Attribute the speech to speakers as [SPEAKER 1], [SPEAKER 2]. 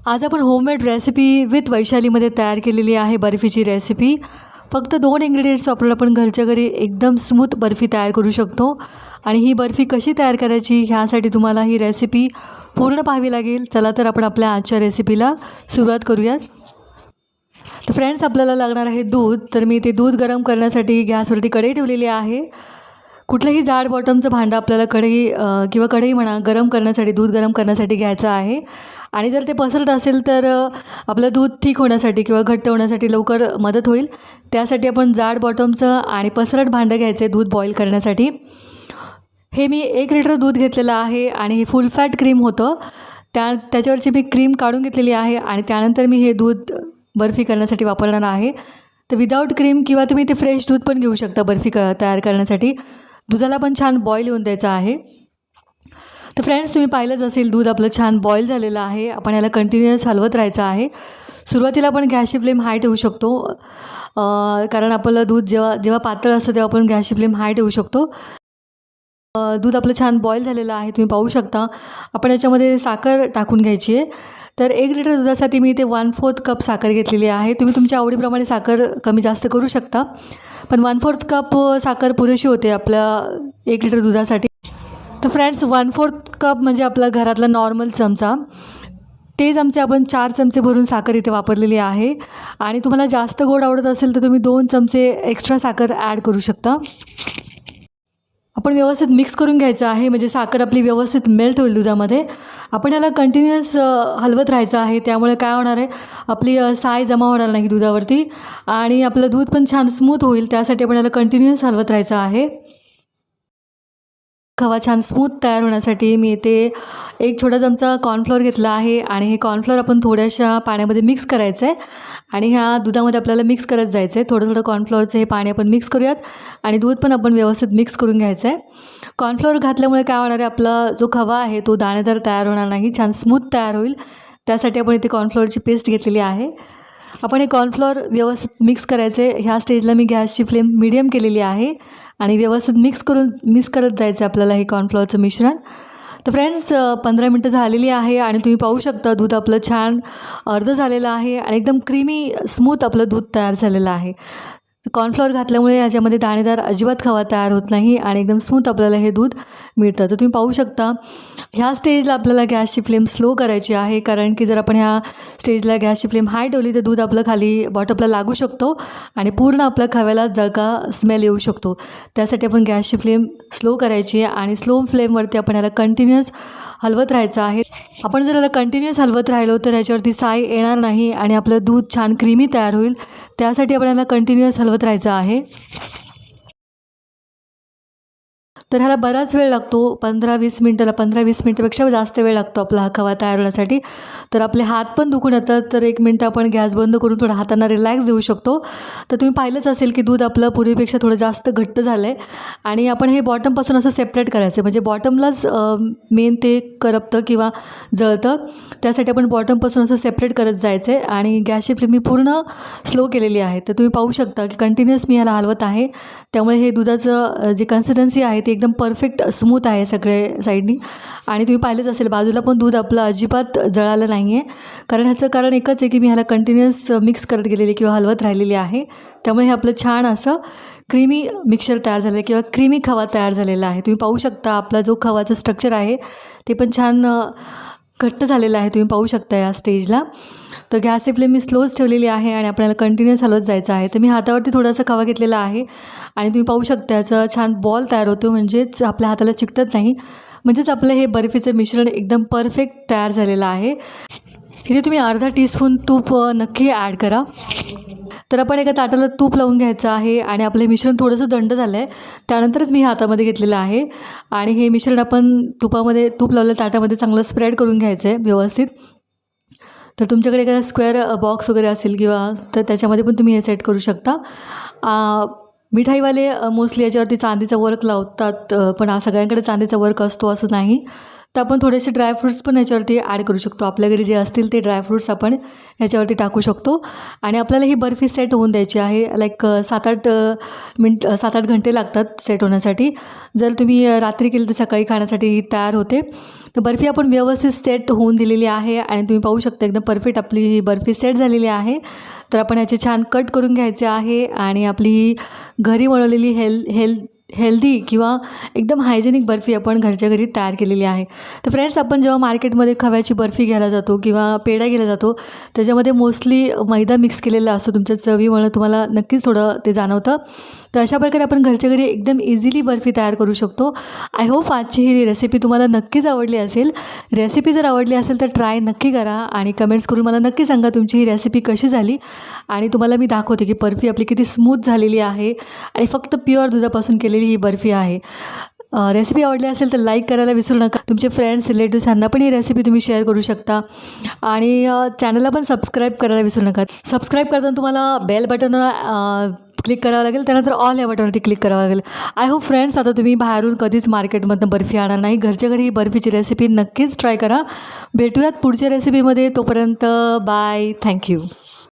[SPEAKER 1] आज आपण homemade recipe with वैशालीमध्ये तयार केलेली आहे बर्फीची रेसिपी। फक्त 2 इन्ग्रेडियंट्स वापरून आपण घरच्या घरी एकदम स्मूथ बर्फी तयार करू शकतो। आणि ही बर्फी कशी तयार करायची ह्यासाठी तुम्हाला ही रेसिपी पूर्ण पाहावी लागेल। चला तर आपण आपल्या आजच्या रेसिपीला सुरुवात करूयात। तर फ्रेंड्स, आपल्याला लागणार आहे दूध। तर मी ते दूध गरम करण्यासाठी गॅसवरती कढई ठेवलेली आहे। कुठलंही जाड बॉटमचं भांडं आपल्याला कढई किंवा कढई म्हणा गरम करण्यासाठी, दूध गरम करण्यासाठी घ्यायचं आहे। आणि जर ते पसरट असेल तर आपलं दूध थिक होण्यासाठी किंवा घट्ट होण्यासाठी लवकर मदत होईल। त्यासाठी आपण जाड बॉटमचं आणि पसरट भांडं घ्यायचं आहे दूध बॉईल करण्यासाठी। हे मी 1 लिटर दूध घेतलेलं आहे आणि हे फुल फॅट क्रीम होतं। त्याच्यावरची मी क्रीम काढून घेतलेली आहे आणि त्यानंतर मी हे दूध बर्फी करण्यासाठी वापरणार आहे। तर विदाऊट क्रीम किंवा तुम्ही ते फ्रेश दूध पण घेऊ शकता बर्फी तयार करण्यासाठी। दुधाला पण छान बॉईल होऊन द्यायचं आहे। तर फ्रेंड्स, तुम्ही पाहिलंच असेल दूध आपलं छान बॉईल झालेलं आहे। आपण याला कंटिन्युअस हलवत राहायचं आहे। सुरुवातीला आपण गॅसची फ्लेम हाय ठेवू शकतो, कारण आपलं दूध जेव्हा पातळ असतं तेव्हा आपण गॅसची फ्लेम हाय ठेवू शकतो। दूध आपलं छान बॉईल झालेलं आहे, तुम्ही पाहू शकता। आपण याच्यामध्ये साखर टाकून घ्यायची आहे। तर 1 लिटर दुधासाठी मी इथे 1/4 कप साखर घेतलेली आहे। तुम्ही तुमच्या आवडीप्रमाणे साखर कमी जास्त करू शकता, पण 1/4 कप साखर पुरेशी होते आपल्या 1 लिटर दुधासाठी। तर फ्रेंड्स, 1/4 कप म्हणजे आपला घरातला नॉर्मल चमचा, ते चमचे आपण 4 चमचे भरून साखर इथे वापरलेली आहे। आणि तुम्हाला जास्त गोड आवडत असेल तर तुम्ही 2 चमचे एक्स्ट्रा साखर ॲड करू शकता। आपण व्यवस्थित मिक्स करून घ्यायचं आहे, म्हणजे साखर आपली व्यवस्थित मेल्ट होईल दुधामध्ये। आपण याला कंटिन्युअस हलवत राहायचं आहे, त्यामुळे काय होणार आहे, आपली साय जमा होणार नाही दुधावरती आणि आपलं दूध पण छान स्मूथ होईल। त्यासाठी आपण याला कंटिन्युअस हलवत राहायचं आहे। खवा छान स्मूथ तयार होण्यासाठी मी इथे 1 छोटा चमचा कॉर्नफ्लोअर घेतला आहे आणि हे कॉर्नफ्लोअर आपण थोड्याशा पाण्यामध्ये मिक्स करायचं आहे आणि ह्या दुधामध्ये आपल्याला मिक्स करत जायचं आहे। थोडं कॉर्नफ्लोअरचं हे पाणी आपण मिक्स करूयात आणि दूध पण आपण व्यवस्थित मिक्स करून घ्यायचं आहे। कॉर्नफ्लोअर घातल्यामुळे काय होणार आहे, आपला जो खवा आहे तो दाणेदार तयार होणार नाही, छान स्मूथ तयार होईल। त्यासाठी आपण इथे कॉर्नफ्लोअरची पेस्ट घेतलेली आहे। आपण हे कॉर्नफ्लोअर व्यवस्थित मिक्स करायचे। ह्या स्टेजला मी गॅसची फ्लेम मीडियम केलेली आहे आणि व्यवस्थित मिक्स करत जायचं आपल्याला हे कॉर्नफ्लोअरचं मिश्रण। तर फ्रेंड्स, 15 मिनटं झालेली आहे आणि तुम्ही पाहू शकता दूध आपलं छान अर्धं झालेलं आहे आणि एकदम क्रीमी स्मूथ आपलं दूध तयार झालेलं आहे। कॉर्नफ्लोअर घातल्यामुळे याच्यामध्ये दाणेदार अजिबात खवा तयार होत नाही आणि एकदम स्मूथ आपल्याला हे दूध मिळतं। तर तुम्ही पाहू शकता ह्या स्टेजला आपल्याला गॅसची फ्लेम स्लो करायची आहे, कारण की जर आपण ह्या स्टेजला गॅसची फ्लेम हाय ठेवली तर दूध आपलं खाली बॉटमला लागू शकतो आणि पूर्ण आपल्या खव्याला जळका स्मेल येऊ शकतो। त्यासाठी आपण गॅसची फ्लेम स्लो करायची आहे आणि स्लो फ्लेमवरती आपण याला कंटिन्युअस हलवत राहायचं आहे। आपण जर याला कंटिन्युअस हलवत राहिलो तर याच्यावरती साय येणार नाही आणि आपलं दूध छान क्रीमी तयार होईल। त्यासाठी आपण याला कंटिन्युअस हलवत राहायचं आहे। तर ह्याला बराच वेळ लागतो, 15-20 मिनटापेक्षा जास्त वेळ लागतो आपला हा खवा तयार होण्यासाठी। तर आपले हात पण दुखून येतात, तर 1 मिनटं आपण गॅस बंद करून थोडं हातांना रिलॅक्स देऊ शकतो। तर तुम्ही पाहिलंच असेल की दूध आपलं पूर्वीपेक्षा थोडं जास्त घट्ट झालं आहे आणि आपण हे बॉटमपासून असं सेपरेट करायचं, म्हणजे बॉटमलाच मेन ते करपतं किंवा जळतं। त्यासाठी आपण बॉटमपासून असं सेपरेट करत जायचं आहे आणि गॅसची फ्लेम मी पूर्ण स्लो केलेली आहे। तर तुम्ही पाहू शकता की कंटिन्युअस मी ह्याला हलवत आहे, त्यामुळे हे दुधाचं जे कन्सिस्टन्सी आहे ते एकदम परफेक्ट स्मूथ आहे सगळे साईडनी। आणि तुम्ही पाहिलंच असेल बाजूला पण दूध आपलं अजिबात जळालं नाही आहे, कारण ह्याचं कारण एकच आहे की मी ह्याला कंटिन्युअस मिक्स करत गेलेली किंवा हलवत राहिलेली आहे। त्यामुळे हे आपलं छान असं क्रीमी मिक्सचर तयार झालं आहे किंवा क्रीमी खवा तयार झालेला आहे। तुम्ही पाहू शकता आपला जो खवाचं स्ट्रक्चर आहे ते पण छान घट्ट झालेलं आहे, तुम्ही पाहू शकता या स्टेजला। तर गॅसची फ्लेम मी स्लोच ठेवलेली आहे आणि आपल्याला कंटिन्युअस हलवत जायचं आहे। तर मी हातावरती थोडासा खवा घेतलेला आहे आणि तुम्ही पाहू शकता याचा छान बॉल तयार होतो, म्हणजेच आपल्या हाताला चिकटत नाही, म्हणजेच आपलं हे बर्फीचं मिश्रण एकदम परफेक्ट तयार झालेलं आहे। इथे तुम्ही अर्धा टीस्पून तूप नक्की ॲड करा। तर आपण एका ताटाला तूप लावून घ्यायचं आहे आणि आपलं हे मिश्रण थोडंसं थंड झालं आहे, त्यानंतरच मी हातामध्ये घेतलेलं आहे आणि हे मिश्रण आपण तूप लावलेल्या ताटामध्ये चांगलं स्प्रेड करून घ्यायचं आहे व्यवस्थित। तर तुमच्याकडे एखादा स्क्वेअर बॉक्स वगैरे असेल किंवा तर त्याच्यामध्ये पण तुम्ही हे सेट करू शकता। मिठाईवाले मोस्टली याच्यावरती चांदीचा वर्क लावतात, पण सगळ्यांकडे चांदीचा वर्क असतो असं नाही। तर आपण थोडेसे ड्रायफ्रूट्स पण याच्यावरती ॲड करू शकतो. आपल्या घरी जे असतील ते ड्रायफ्रूट्स आपण याच्यावरती टाकू शकतो. आणि आपल्याला ही बर्फी सेट होऊन द्यायची आहे. लाईक 7-8 घंटे लागतात सेट होण्यासाठी. जर तुम्ही रात्री केली तर सकाळी खाण्यासाठी ही तयार होते. तर बर्फी आपण व्यवस्थित सेट होऊन दिलेली आहे आणि तुम्ही पाहू शकता एकदम परफेक्ट आपली ही बर्फी सेट झालेली आहे. तर आपण ह्याचे छान कट करून घ्यायचे आहे आणि आपली ही घरी बनवलेली हेल्दी किंवा एकदम हायजेनिक बर्फी आपण घरच्या घरी तयार केलेली आहे. तर फ्रेंड्स, आपण जेव्हा मार्केटमध्ये खव्याची बर्फी घ्यायला जातो किंवा पेढा घ्यायला जातो त्याच्यामध्ये मोस्टली मैदा मिक्स केलेला असतो. तुमच्या चवीमुळे तुम्हाला नक्कीच थोडं ते जाणवतं. तर अशा प्रकारे आपण घरच्या घरी एकदम इझिली बर्फी तयार करू शकतो. आय होप आजची ही रेसिपी तुम्हाला नक्कीच आवडली असेल. रेसिपी जर आवडली असेल तर ट्राय नक्की करा आणि कमेंट्स करून मला नक्की सांगा तुमची ही रेसिपी कशी झाली. आणि तुम्हाला मी दाखवते की बर्फी आपली किती स्मूथ झालेली आहे आणि फक्त प्युअर दुधापासून केलेली ही बर्फी आहे. रेसिपी आवडली असेल तर लाईक करायला विसरू नका. तुमचे फ्रेंड्स रिलेटिव्स यांना पण ही रेसिपी तुम्ही शेअर करू शकता आणि चॅनलला पण सबस्क्राईब करायला विसरू नका. सबस्क्राईब करताना तुम्हाला बेल बटनवर क्लिक करावं लागेल, त्यानंतर ऑल या बटनवरती क्लिक करावं लागेल. आय होप फ्रेंड्स, आता तुम्ही बाहेरून कधीच मार्केटमधून बर्फी आणा नाही. घरच्या घरी ही बर्फीची रेसिपी नक्कीच ट्राय करा. भेटूयात पुढच्या रेसिपीमध्ये. तोपर्यंत बाय. थँक्यू.